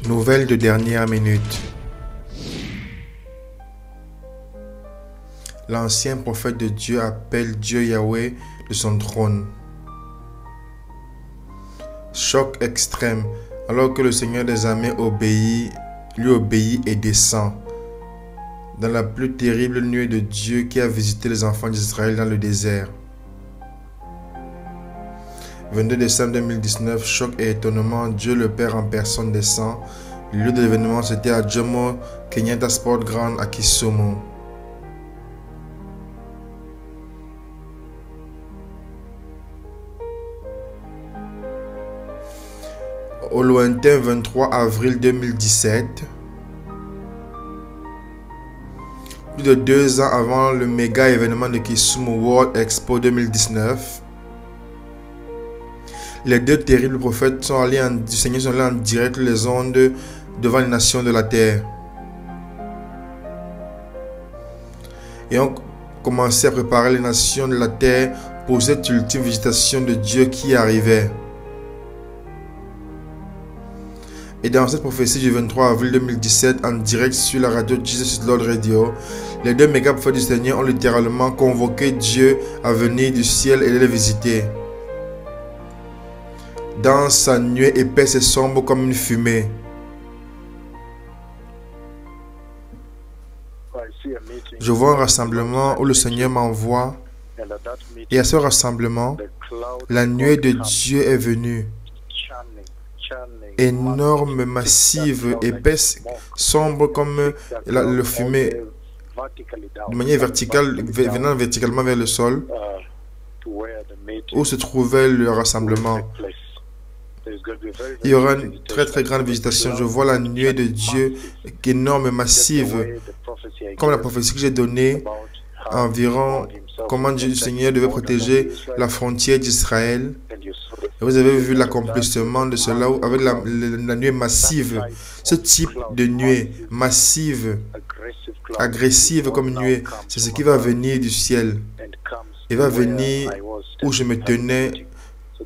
Nouvelle de dernière minute. L'ancien prophète de Dieu appelle Dieu Yahweh de son trône. Choc extrême, alors que le Seigneur des armées lui obéit et descend. Dans la plus terrible nuée de Dieu qui a visité les enfants d'Israël dans le désert. 22 décembre 2019, choc et étonnement, Dieu le Père en personne descend. Le lieu de l'événement, c'était à Jomo Kenyatta Sport Ground à Kisumu. Au lointain 23 avril 2017, plus de 2 ans avant le méga événement de Kisumu World Expo 2019, les deux terribles prophètes du Seigneur sont allés en direct les ondes devant les nations de la terre. Et ont commencé à préparer les nations de la terre pour cette ultime visitation de Dieu qui arrivait. Et dans cette prophétie du 23 avril 2017, en direct sur la radio Jesus is Lord Radio, les deux méga prophètes du Seigneur ont littéralement convoqué Dieu à venir du ciel et les visiter. Dans sa nuée épaisse et sombre comme une fumée. Je vois un rassemblement où le Seigneur m'envoie. Et à ce rassemblement, la nuée de Dieu est venue. Énorme, massive, épaisse, sombre comme le fumée, de manière verticale, venant verticalement vers le sol, où se trouvait le rassemblement. Il y aura une très très grande visitation. Je vois la nuée de Dieu énorme, massive, comme la prophétie que j'ai donnée, environ comment Dieu du Seigneur devait protéger la frontière d'Israël. Et vous avez vu l'accomplissement de cela avec la nuée massive. Ce type de nuée massive, agressive comme une nuée, c'est ce qui va venir du ciel. Il va venir où je me tenais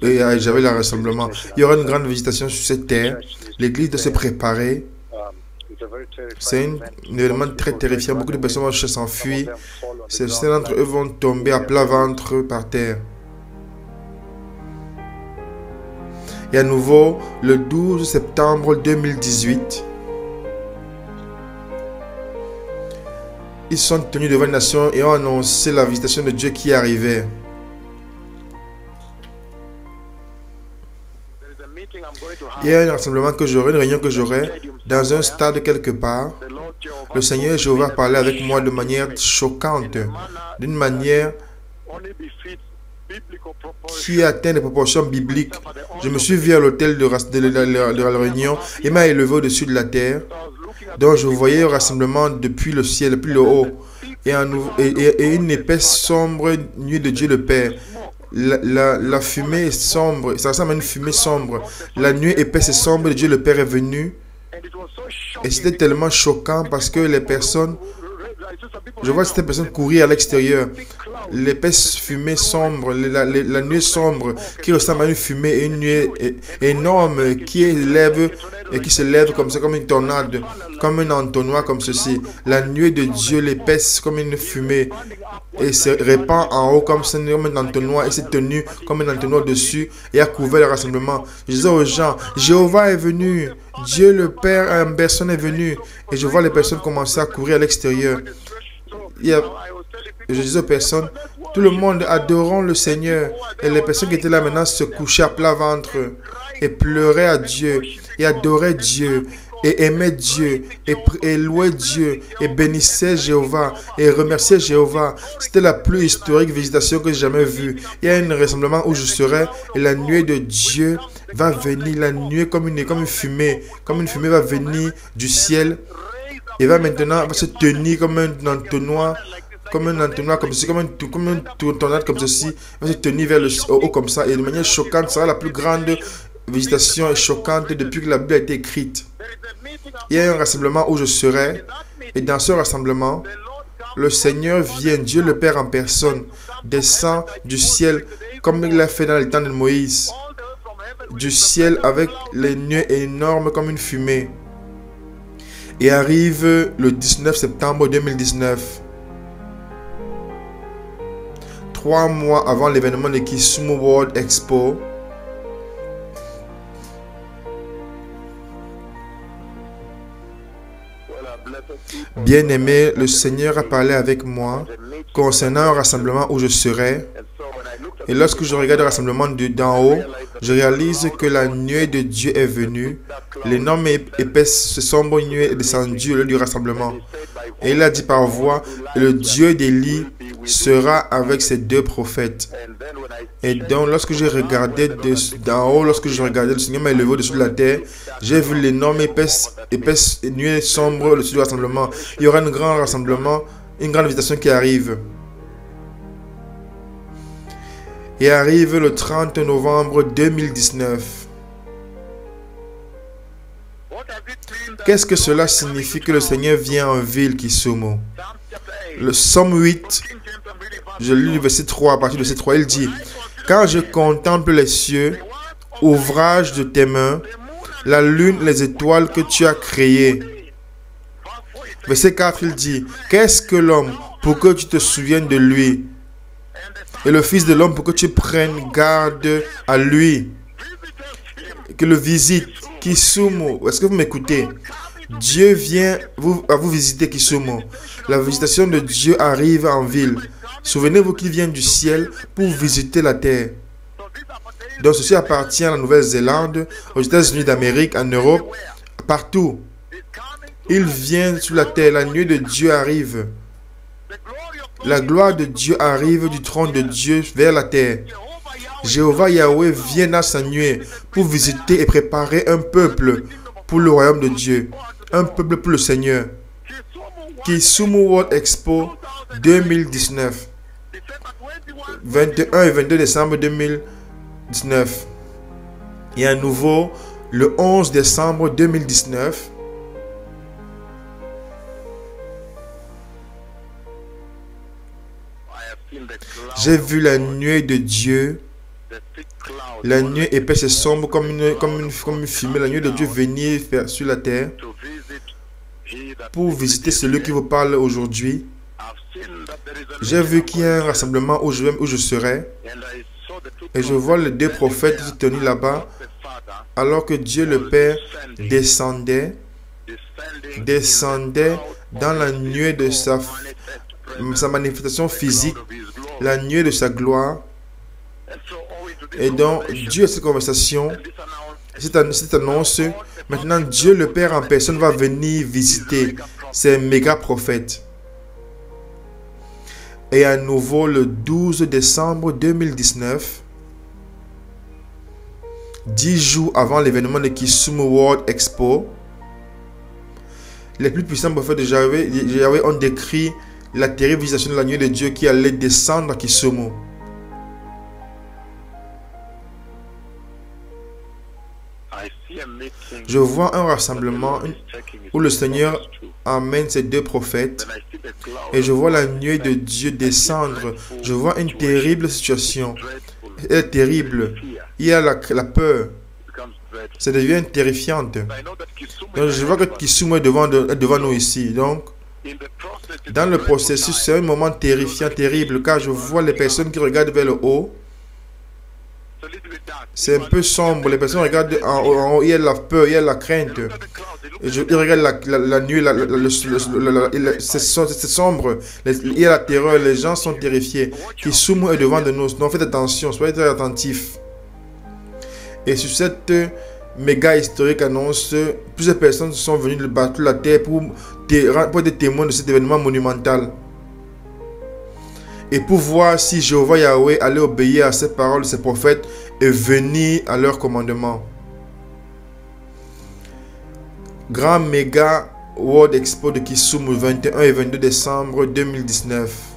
et j'avais le rassemblement. Il y aura une grande visitation sur cette terre. L'église doit se préparer. C'est un événement très terrifiant. Beaucoup de personnes vont s'enfuir. Certains d'entre eux vont tomber à plat ventre par terre. Et à nouveau, le 12 septembre 2018, ils sont tenus devant une nation et ont annoncé la visitation de Dieu qui arrivait. Il y a un rassemblement que j'aurai, une réunion que j'aurai dans un stade quelque part. Le Seigneur Jéhovah parlait avec moi de manière choquante, d'une manière qui atteint des proportions bibliques. Je me suis vu à l'hôtel de la réunion et m'a élevé au-dessus de la terre. Donc je voyais un rassemblement depuis le ciel, depuis le haut, et une épaisse sombre nuée de Dieu le Père. La fumée est sombre, ça ressemble à une fumée sombre. La nuée épaisse et sombre de Dieu le Père est venue. Et c'était tellement choquant parce que les personnes, je vois ces personnes courir à l'extérieur. L'épaisse fumée sombre, la nuée sombre qui ressemble à une fumée et une nuée énorme qui se lève comme ça, comme une tornade, comme un entonnoir comme ceci. La nuée de Dieu, l'épaisse comme une fumée, et se répand en haut comme un entonnoir et s'est tenu comme un entonnoir dessus et a couvert le rassemblement. Je disais aux gens, Jéhovah est venu, Dieu le Père en personne est venu, et je vois les personnes commencer à courir à l'extérieur. Je disais aux personnes, tout le monde adorant le Seigneur, et les personnes qui étaient là maintenant se couchaient à plat ventre et pleuraient à Dieu et adoraient Dieu et aimaient Dieu et louaient Dieu et bénissaient Jéhovah et remerciaient Jéhovah. C'était la plus historique visitation que j'ai jamais vue. Il y a un rassemblement où je serai et la nuée de Dieu va venir, la nuée comme une fumée va venir du ciel et va se tenir comme un entonnoir, comme ceci, comme une tornade comme ceci, va se tenir vers le haut comme ça et de manière choquante. Ça sera la plus grande visitation et choquante depuis que la Bible a été écrite. Il y a un rassemblement où je serai et dans ce rassemblement, le Seigneur vient, Dieu le Père en personne, descend du ciel comme il l'a fait dans le temps de Moïse, du ciel avec les nuées énormes comme une fumée. Et arrive le 19 septembre 2019. 3 mois avant l'événement de Kisumu World Expo. Bien-aimé, le Seigneur a parlé avec moi concernant un rassemblement où je serai. Et lorsque je regarde le rassemblement d'en haut, je réalise que la nuée de Dieu est venue. L'énorme épaisse sombre nuée est descendue au lieu du rassemblement. Et il a dit par voix, le Dieu d'Élie sera avec ses 2 prophètes. Et donc, lorsque j'ai regardé d'en haut, lorsque je regardais, le Seigneur m'a élevé au-dessus de la terre, j'ai vu l'énorme épaisse nuée sombre au-dessus du rassemblement. Il y aura un grand rassemblement, une grande invitation qui arrive. Et arrive le 30 novembre 2019. Qu'est-ce que cela signifie que le Seigneur vient en ville Kisumu? Le Psaume 8, je lis le verset 3, à partir du verset 3, il dit: quand je contemple les cieux, ouvrage de tes mains, la lune, les étoiles que tu as créées. Verset 4, il dit: qu'est-ce que l'homme pour que tu te souviennes de lui? Et le Fils de l'homme pour que tu prennes garde à lui. Que le visite Kisumu. Est-ce que vous m'écoutez? Dieu vient à vous visiter Kisumu. La visitation de Dieu arrive en ville. Souvenez-vous qu'il vient du ciel pour visiter la terre. Donc ceci appartient à la Nouvelle-Zélande, aux États-Unis d'Amérique, en Europe, partout. Il vient sur la terre. La nuée de Dieu arrive. La gloire de Dieu arrive du trône de Dieu vers la terre. Jéhovah Yahweh vient à sa nuée pour visiter et préparer un peuple pour le royaume de Dieu. Un peuple pour le Seigneur. Kisumu World Expo 2019. 21 et 22 décembre 2019. Et à nouveau, le 11 décembre 2019. J'ai vu la nuée de Dieu, la nuée épaisse et sombre comme une fumée, la nuée de Dieu venir sur la terre pour visiter celui qui vous parle aujourd'hui. J'ai vu qu'il y a un rassemblement où je serai et je vois les 2 prophètes qui tenaient là-bas alors que Dieu le Père descendait dans la nuée de sa manifestation physique, la nuée de sa gloire. Et donc, Dieu a cette conversation, cette annonce. Maintenant, Dieu le Père en personne va venir visiter ces méga prophètes. Et à nouveau, le 12 décembre 2019, 10 jours avant l'événement de Kisumu World Expo, les plus puissants prophètes de Yahweh ont décrit la terrible visitation de la nuée de Dieu qui allait descendre à Kisumu. Je vois un rassemblement où le Seigneur amène ces 2 prophètes et je vois la nuée de Dieu descendre. Je vois une terrible situation. Elle est terrible. Il y a la peur. Ça devient terrifiante. Donc je vois que Kisumu est devant nous ici. Donc, dans le processus, c'est un moment terrifiant, terrible, car je vois les personnes qui regardent vers le haut. C'est un peu sombre. Les personnes regardent en haut, il y a la peur, il y a la crainte. Ils regardent la nuit, c'est sombre. Il y a la terreur, les gens sont terrifiés. Kisumu est devant de nous. Donc faites attention, soyez très attentifs. Et sur cette méga historique annonce, plusieurs personnes sont venues de battre la terre pour être témoins de cet événement monumental. Et pour voir si Jéhovah Yahweh allait obéir à ces paroles de ses prophètes et venir à leur commandement. Grand méga World Expo de Kisumu, 21 et 22 décembre 2019.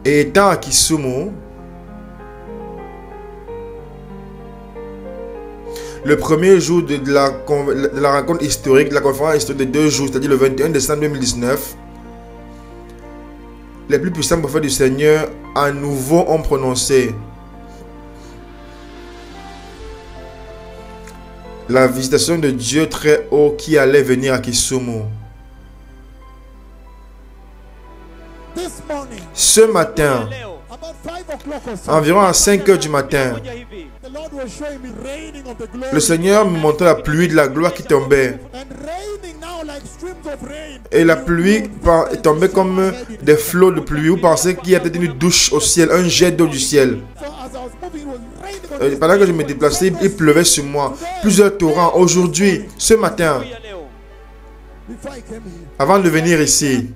Et étant à Kisumu, le premier jour de la rencontre historique, de la conférence historique de 2 jours, c'est-à-dire le 21 décembre 2019, les plus puissants prophètes du Seigneur à nouveau ont prononcé la visitation de Dieu très haut qui allait venir à Kisumu. Ce matin, environ à 5 heures du matin, le Seigneur me montrait la pluie de la gloire qui tombait. Et la pluie tombait comme des flots de pluie. Vous pensez qu'il y a peut-être une douche au ciel, un jet d'eau du ciel. Pendant que je me déplaçais, il pleuvait sur moi. Plusieurs torrents. Aujourd'hui, ce matin, avant de venir ici,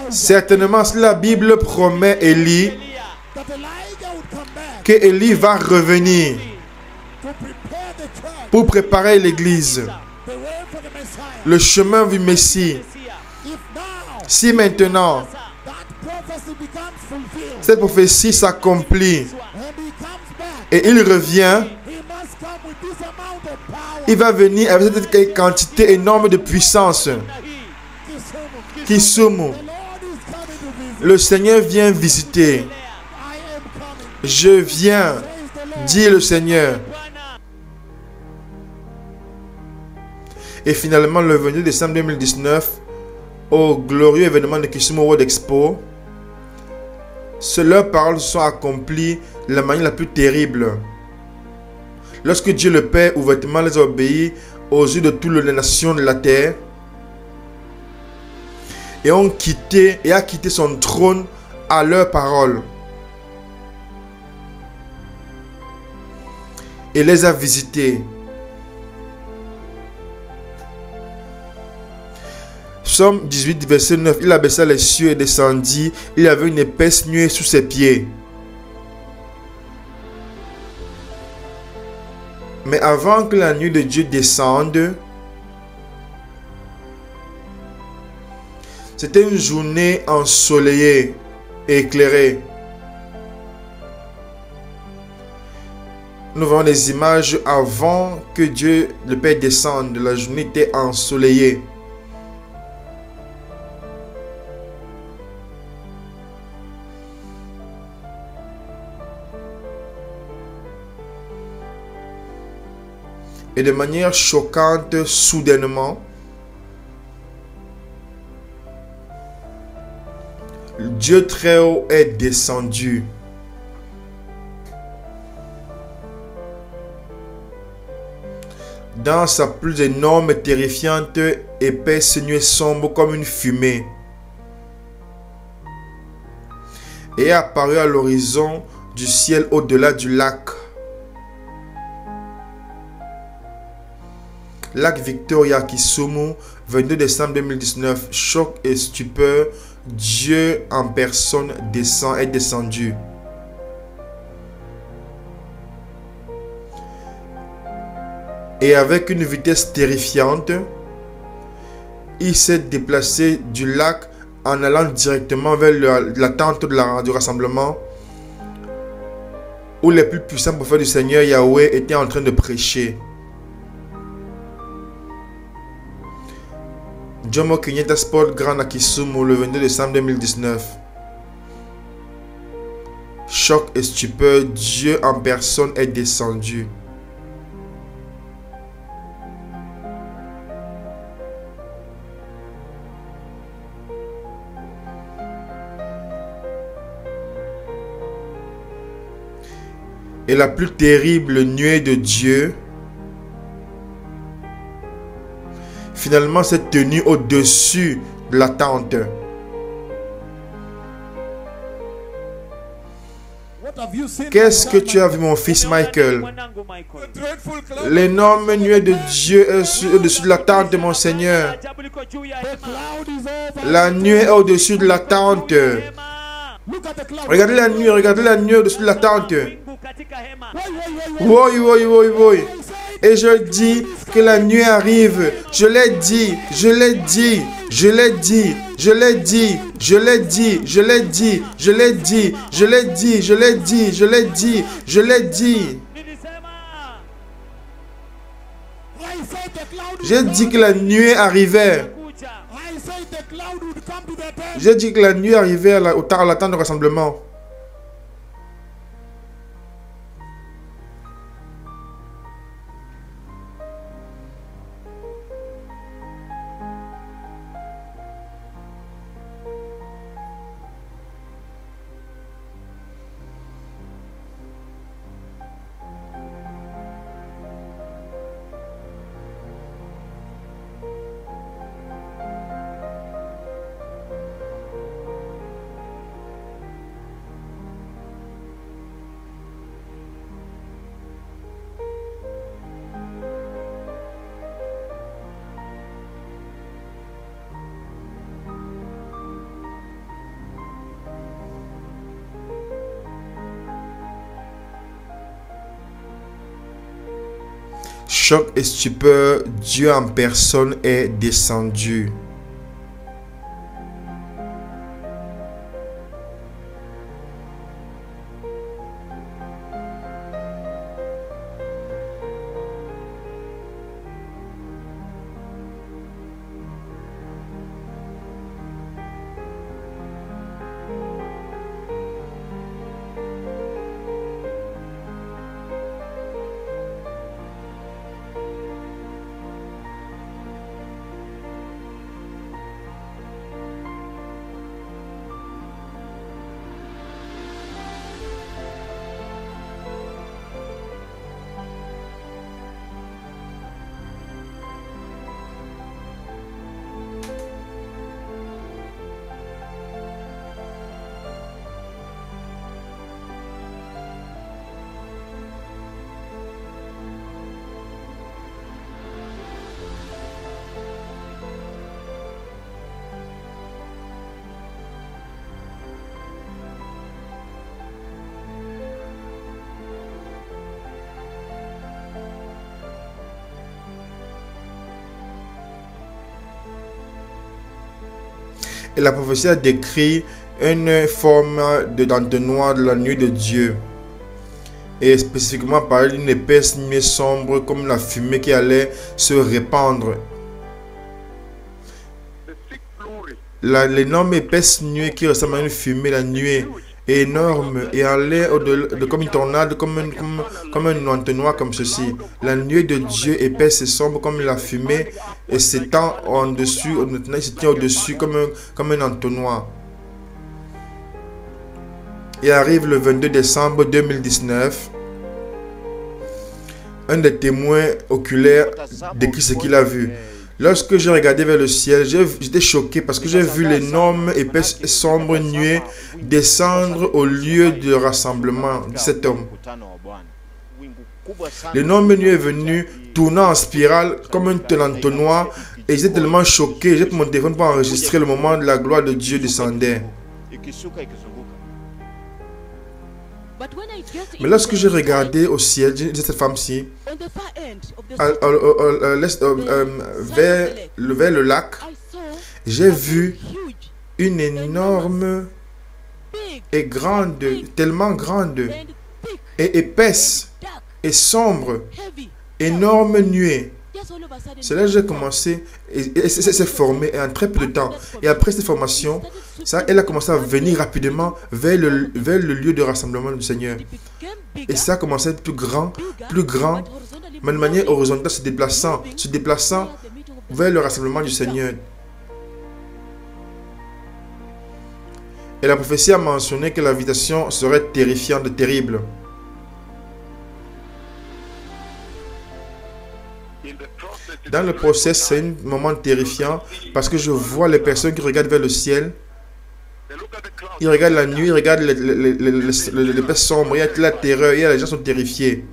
certainement si la Bible promet Élie que Élie va revenir pour préparer l'église, le chemin du Messie. Si maintenant cette prophétie s'accomplit et il revient, il va venir avec cette quantité énorme de puissance. Kisumu, le Seigneur vient visiter. Je viens, dit le Seigneur. Et finalement, le 22 décembre 2019, au glorieux événement de Kisumu World Expo, leurs paroles se sont accomplies de la manière la plus terrible. Lorsque Dieu le Père ouvertement les a obéis aux yeux de toutes les nations de la terre, et a quitté son trône à leurs paroles, et les a visités. Psaume 18, verset 9. Il abaissa les cieux et descendit. Il avait une épaisse nuée sous ses pieds. Mais avant que la nuée de Dieu descende, c'était une journée ensoleillée et éclairée. Nous voyons des images avant que Dieu, le Père, descende. La journée était ensoleillée. Et de manière choquante, soudainement, Dieu très haut est descendu. Dans sa plus énorme et terrifiante, épaisse nuée sombre comme une fumée. Et est apparu à l'horizon du ciel au-delà du lac. Lac Victoria, Kisumu, 22 décembre 2019. Choc et stupeur, Dieu en personne est descendu. Et avec une vitesse terrifiante, il s'est déplacé du lac en allant directement vers la tente du rassemblement où les plus puissants prophètes du Seigneur Yahweh étaient en train de prêcher. Jomo Kenyatta Sport Grand à Kisumu le 22 décembre 2019. Choc et stupeur, Dieu en personne est descendu. Et la plus terrible nuée de Dieu finalement s'est tenue au-dessus de la tente. Qu'est-ce que tu as vu, mon fils Michael? L'énorme nuée de Dieu est au-dessus de la tente de mon Seigneur. La nuée est au-dessus de la tente. Regardez la nuée au-dessus de la tente. Oui, oui, oui, oui. Et je dis que la nuit arrive. Je l'ai dit, je l'ai dit, je l'ai dit, je l'ai dit, je l'ai dit, je l'ai dit, je l'ai dit, je l'ai dit, je l'ai dit, je l'ai dit, je l'ai dit. J'ai dit que la nuée arrivait. J'ai dit que la nuit arrivait au temps de rassemblement. Choc et stupeur, Dieu en personne est descendu. Et la prophétie a décrit une forme d'entonnoir de la nuit de Dieu. Et spécifiquement parlé d'une épaisse nuée sombre comme la fumée qui allait se répandre. L'énorme épaisse nuée qui ressemble à une fumée, la nuée est énorme et allait comme une tornade, comme un entonnoir comme ceci. La nuée de Dieu épaisse et sombre comme la fumée et s'étend en dessus, il se tient au-dessus comme un entonnoir. Et arrive le 22 décembre 2019. Un des témoins oculaires décrit ce qu'il a vu. Lorsque j'ai regardé vers le ciel, j'étais choqué parce que j'ai vu l'énorme, épaisse et sombre nuée descendre au lieu de rassemblement de cet homme. L'énorme nuée est venue tournant en spirale comme un entonnoir et j'étais tellement choqué. J'ai pris mon téléphone pour enregistrer le moment où la gloire de Dieu descendait. Mais lorsque j'ai regardé au ciel, j'ai dit cette femme-ci, vers le lac, j'ai vu une énorme et grande, tellement grande et épaisse et sombre, énorme nuée. C'est là que j'ai commencé et s'est formé en très peu de temps. Et après cette formation, elle a commencé à venir rapidement vers le lieu de rassemblement du Seigneur. Et ça a commencé à être plus grand, mais de manière horizontale, se déplaçant vers le rassemblement du Seigneur. Et la prophétie a mentionné que l'invitation serait terrifiante, terrible. Dans le process, c'est un moment terrifiant parce que je vois les personnes qui regardent vers le ciel. Ils regardent la nuit, ils regardent l'épaisse sombre, il y a la terreur, les gens sont terrifiés.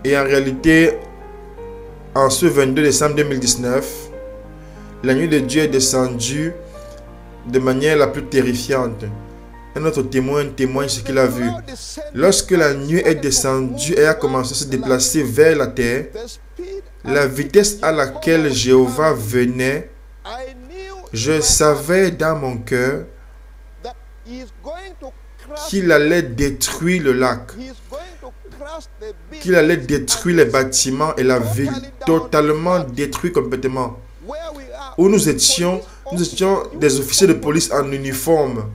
Et en réalité, en ce 22 décembre 2019, la nuit de Dieu est descendue de manière la plus terrifiante. Un autre témoin témoigne ce qu'il a vu. Lorsque la nuit est descendue et a commencé à se déplacer vers la terre, la vitesse à laquelle Jéhovah venait, je savais dans mon cœur qu'il allait détruire le lac, qu'il allait détruire les bâtiments et la ville, totalement détruire complètement. où nous étions des officiers de police en uniforme,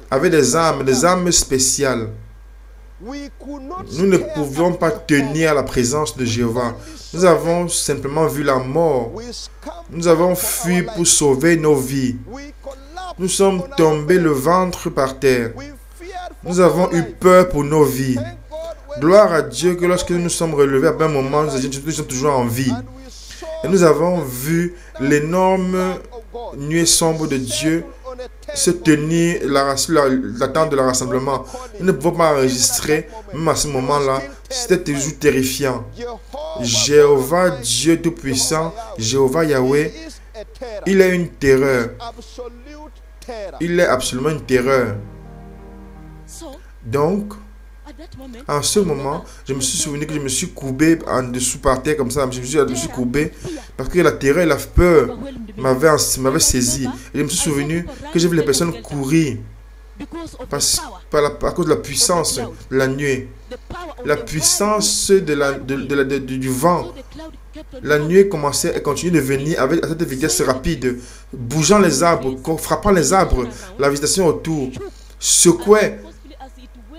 avec des armes spéciales. Nous ne pouvions pas tenir la présence de Jéhovah. Nous avons simplement vu la mort. Nous avons fui pour sauver nos vies. Nous sommes tombés le ventre par terre. Nous avons eu peur pour nos vies. Gloire à Dieu que lorsque nous sommes relevés à un moment, nous sommes toujours en vie. Et nous avons vu l'énorme nuée sombre de Dieu se tenir la tente de le rassemblement. Nous ne pouvons pas enregistrer, même à ce moment-là, c'était toujours terrifiant. Jéhovah, Dieu Tout-Puissant, Jéhovah Yahweh, il est une terreur. Il est absolument une terreur. Donc, en ce moment, je me suis souvenu que je me suis courbé en dessous par terre comme ça. Je me suis courbé parce que la terreur et la peur m'avaient saisi. Et je me suis souvenu que j'ai vu les personnes courir à cause de la puissance de la nuée. La puissance du vent. La nuée commençait et continue de venir avec cette vitesse rapide, bougeant les arbres, frappant les arbres, la végétation autour, secouait.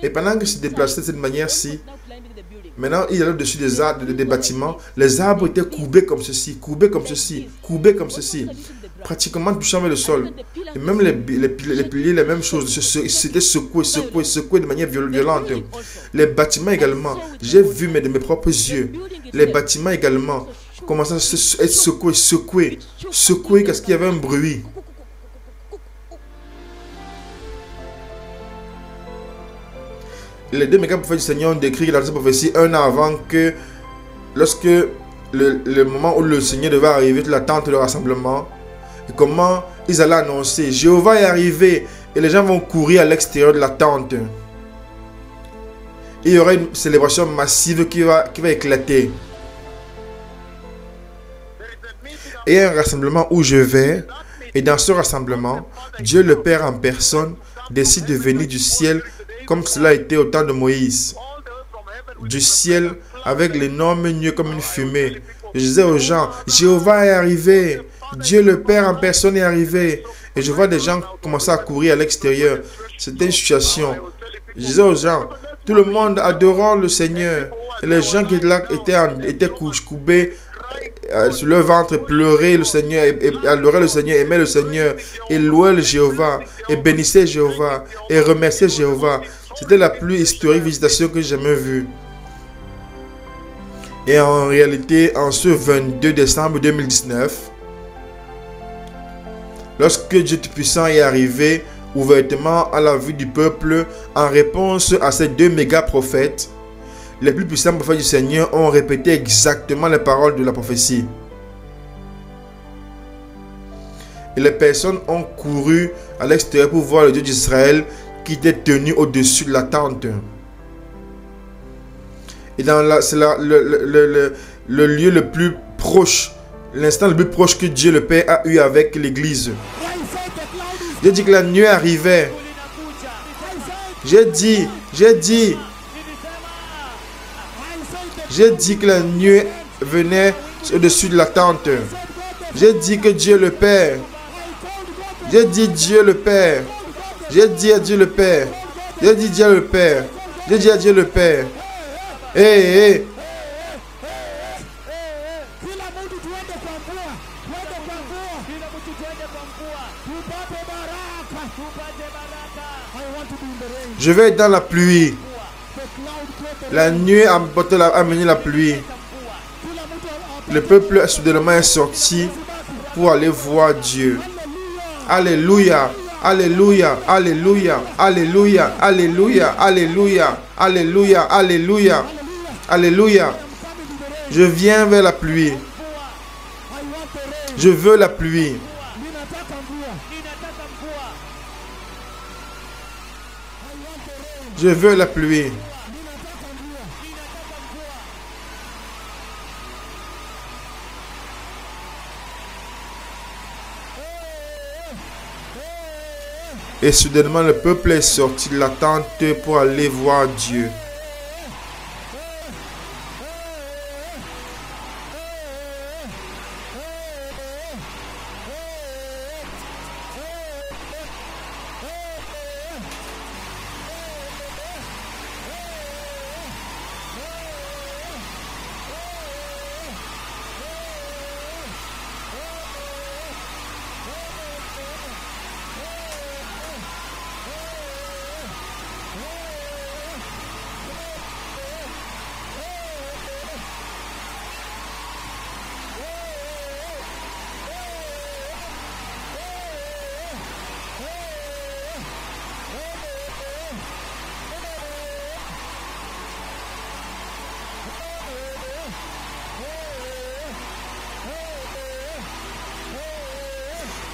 Et pendant qu'il se déplaçait de cette manière-ci, maintenant il allait au-dessus des arbres, des bâtiments, les arbres étaient courbés comme ceci, courbés comme ceci, courbés comme ceci, pratiquement touchant vers le sol. Et même les piliers, les mêmes choses, c'était secoué de manière violente. Les bâtiments également, j'ai vu de mes propres yeux, les bâtiments également commençaient à être secoués, parce qu'il y avait un bruit. Les deux méga prophètes du Seigneur ont décrit dans cette prophétie un an avant que, lorsque le moment où le Seigneur devait arriver, la tente de rassemblement, et comment ils allaient annoncer: Jéhovah est arrivé, et les gens vont courir à l'extérieur de la tente. Il y aura une célébration massive qui va éclater. Et il y a un rassemblement où je vais, et dans ce rassemblement, Dieu le Père en personne décide de venir du ciel, comme cela a été au temps de Moïse, du ciel avec l'énorme nuée comme une fumée. Je disais aux gens: Jéhovah est arrivé, Dieu le Père en personne est arrivé. Et je vois des gens commencer à courir à l'extérieur. C'était une situation. Je disais aux gens: tout le monde adorant le Seigneur. Et les gens qui étaient là étaient courbés sur leur ventre, pleuraient le Seigneur, et adoraient le Seigneur, aimaient le Seigneur, et louaient le Jéhovah, et bénissaient Jéhovah, et remerciaient Jéhovah. C'était la plus historique visitation que j'ai jamais vue. Et en réalité, en ce 22 décembre 2019, lorsque Dieu Tout-Puissant est arrivé ouvertement à la vue du peuple, en réponse à ces deux méga prophètes, les plus puissants prophètes du Seigneur ont répété exactement les paroles de la prophétie. Et les personnes ont couru à l'extérieur pour voir le Dieu d'Israël qui était tenu au-dessus de la tente. Et c'est le lieu le plus proche, l'instant le plus proche que Dieu le Père a eu avec l'Église. J'ai dit que la nuée arrivait. J'ai dit que la nuée venait au-dessus de la tente. J'ai dit que Dieu le Père. J'ai dit Dieu le Père. J'ai dit à Dieu le Père. J'ai dit Dieu le Père. J'ai dit à Dieu le Père. Hey. Je vais être dans la pluie. La nuée a amené la pluie. Le peuple soudainement est sorti pour aller voir Dieu. Alléluia. Alléluia, alléluia, alléluia, alléluia, alléluia, alléluia, alléluia, alléluia. Je viens vers la pluie. Je veux la pluie. Je veux la pluie. Et soudainement, le peuple est sorti de la tente pour aller voir Dieu.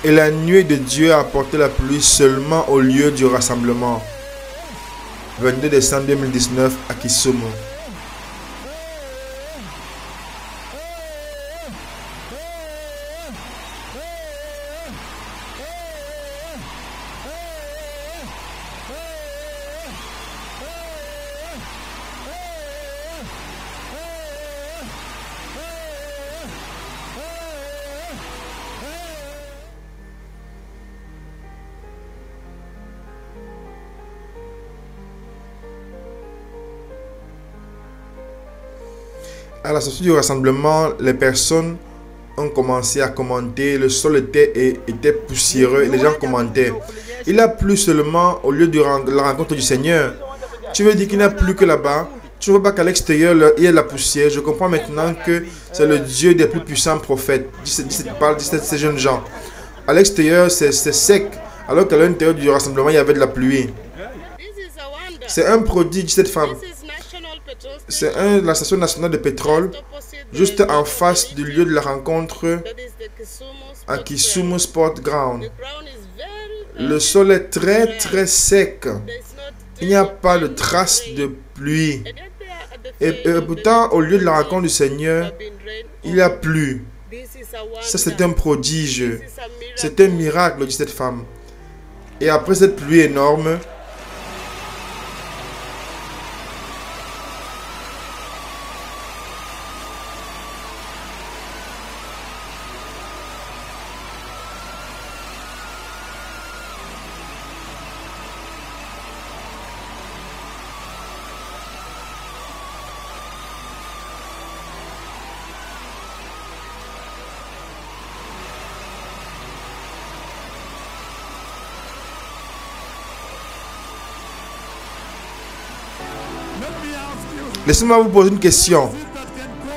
Et la nuée de Dieu a apporté la pluie seulement au lieu du rassemblement. 22 décembre 2019 à Kisumu. À la sortie du rassemblement, les personnes ont commencé à commenter. Le sol était poussiéreux et les gens commentaient. Il a plu seulement au lieu de la rencontre du Seigneur. Tu veux dire qu'il n'y a plus que là-bas? Tu ne vois pas qu'à l'extérieur, il y a de la poussière. Je comprends maintenant que c'est le Dieu des plus puissants prophètes. Parle de ces jeunes gens. À l'extérieur, c'est sec, alors qu'à l'intérieur du rassemblement, il y avait de la pluie. C'est un prodige, cette femme. C'est la station nationale de pétrole, juste en face du lieu de la rencontre à Kisumu Sport Ground. Le sol est très sec. Il n'y a pas de trace de pluie. Et pourtant, au lieu de la rencontre du Seigneur, il a plu. Ça, c'est un prodige. C'est un miracle, dit cette femme. Et après cette pluie énorme, laissez-moi vous poser une question.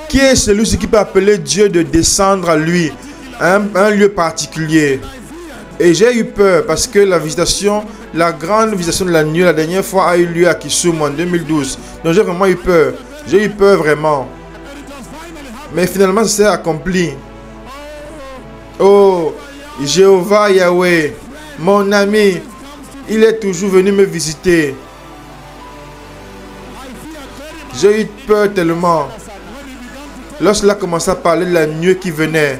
Qui est celui qui peut appeler Dieu de descendre à lui, à un lieu particulier? Et j'ai eu peur parce que la grande visitation de la nuit, la dernière fois, a eu lieu à Kisumu en 2012. Donc j'ai vraiment eu peur. J'ai eu peur vraiment. Mais finalement, ça s'est accompli. Oh, Jéhovah Yahweh, mon ami, il est toujours venu me visiter. J'ai eu peur tellement. Lorsqu'il a commencé à parler de la nuée qui venait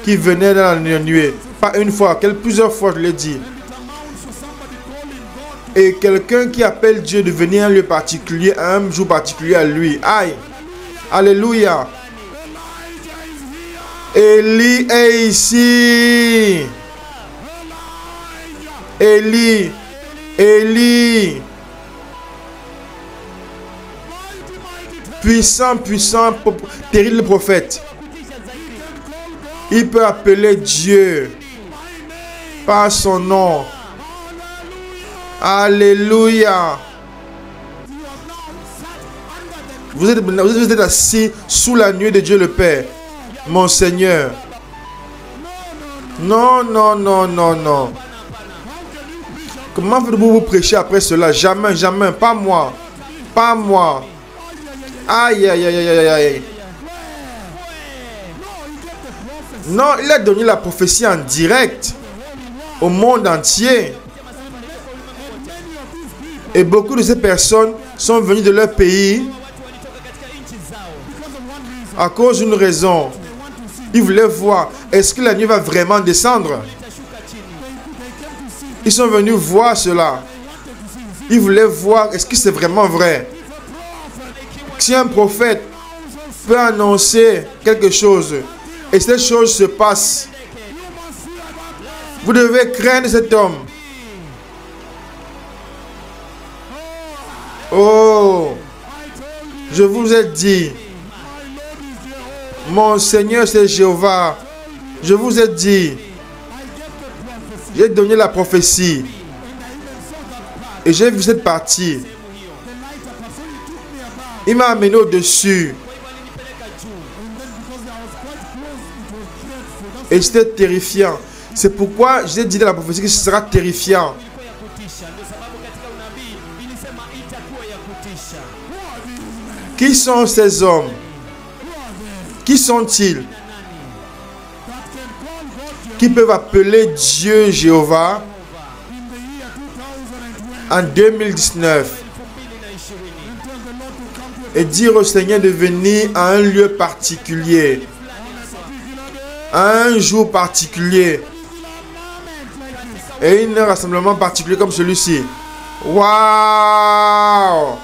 dans la nuée, pas une fois, plusieurs fois je l'ai dit. Et quelqu'un qui appelle Dieu de venir à un lieu particulier, à un jour particulier à lui. Aïe, alléluia. Élie est ici. Élie. Puissant, terrible prophète. Il peut appeler Dieu par son nom. Alléluia. Vous êtes assis sous la nuée de Dieu le Père, mon Seigneur. Non. Comment vous prêcher après cela? Jamais, pas moi. Aïe. Non, il a donné la prophétie en direct au monde entier. Et beaucoup de ces personnes sont venues de leur pays à cause d'une raison. Ils voulaient voir, est-ce que la nuit va vraiment descendre? Ils sont venus voir cela. Ils voulaient voir, est-ce que c'est vraiment vrai? Si un prophète peut annoncer quelque chose et cette chose se passe, vous devez craindre cet homme. Oh, je vous ai dit, mon Seigneur c'est Jéhovah. Je vous ai dit, j'ai donné la prophétie et j'ai vu cette partie. Il m'a amené au-dessus. Et c'était terrifiant. C'est pourquoi j'ai dit dans la prophétie que ce sera terrifiant. Qui sont ces hommes? Qui sont-ils? qui peuvent appeler Dieu Jéhovah en 2019 et dire au Seigneur de venir à un lieu particulier, à un jour particulier et un rassemblement particulier comme celui-ci. Waouh!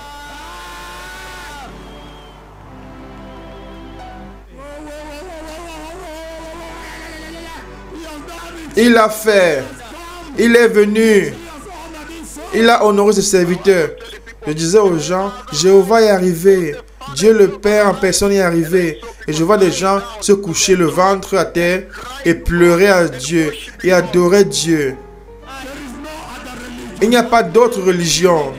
Il a fait. Il est venu. Il a honoré ses serviteurs. Je disais aux gens, Jéhovah est arrivé. Dieu le Père en personne est arrivé. Et je vois des gens se coucher le ventre à terre et pleurer à Dieu et adorer Dieu. Il n'y a pas d'autre religion.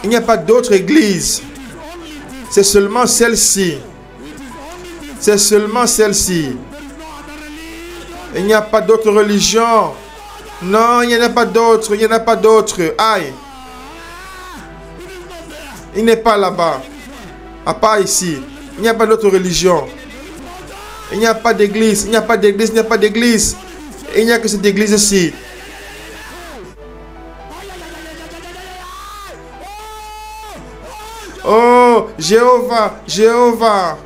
Il n'y a pas d'autre église. C'est seulement celle-ci. C'est seulement celle-ci. Il n'y a pas d'autre religion. Non, il n'y en a pas d'autre. Il n'y en a pas d'autre. Aïe. Il n'est pas là-bas. À part ici. Il n'y a pas d'autre religion. Il n'y a pas d'église. Il n'y a pas d'église. Il n'y a pas d'église. Il n'y a que cette église-ci. Oh, Jéhovah. Jéhovah.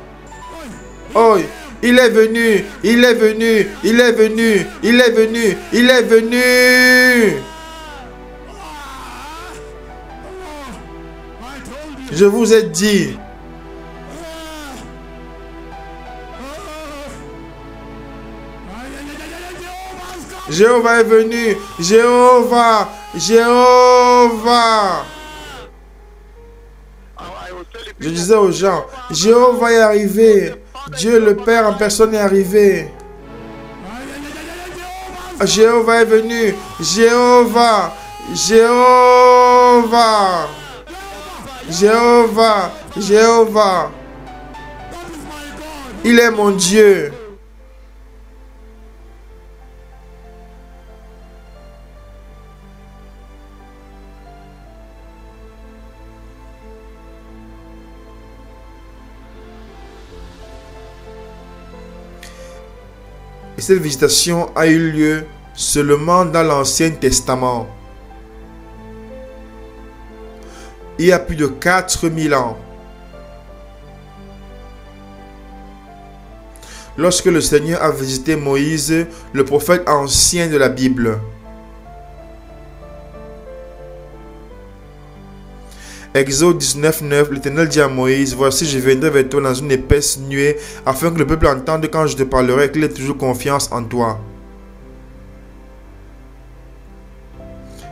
Oh, il est venu, il est venu, il est venu, il est venu, il est venu. Je vous ai dit. Jéhovah est venu. Jéhovah, Jéhovah. Je disais aux gens, Jéhovah est arrivé. Dieu le Père en personne est arrivé. Jéhovah est venu. Jéhovah. Jéhovah. Jéhovah. Jéhovah. Il est mon Dieu. Et cette visitation a eu lieu seulement dans l'Ancien Testament. Il y a plus de 4000 ans. Lorsque le Seigneur a visité Moïse, le prophète ancien de la Bible. Exode 19, 9, l'Éternel dit à Moïse, voici je viendrai vers toi dans une épaisse nuée, afin que le peuple entende quand je te parlerai et qu'il ait toujours confiance en toi.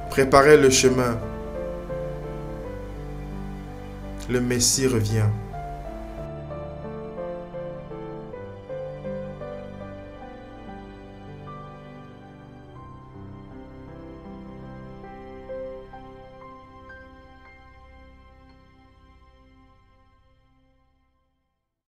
Préparez le chemin. Le Messie revient.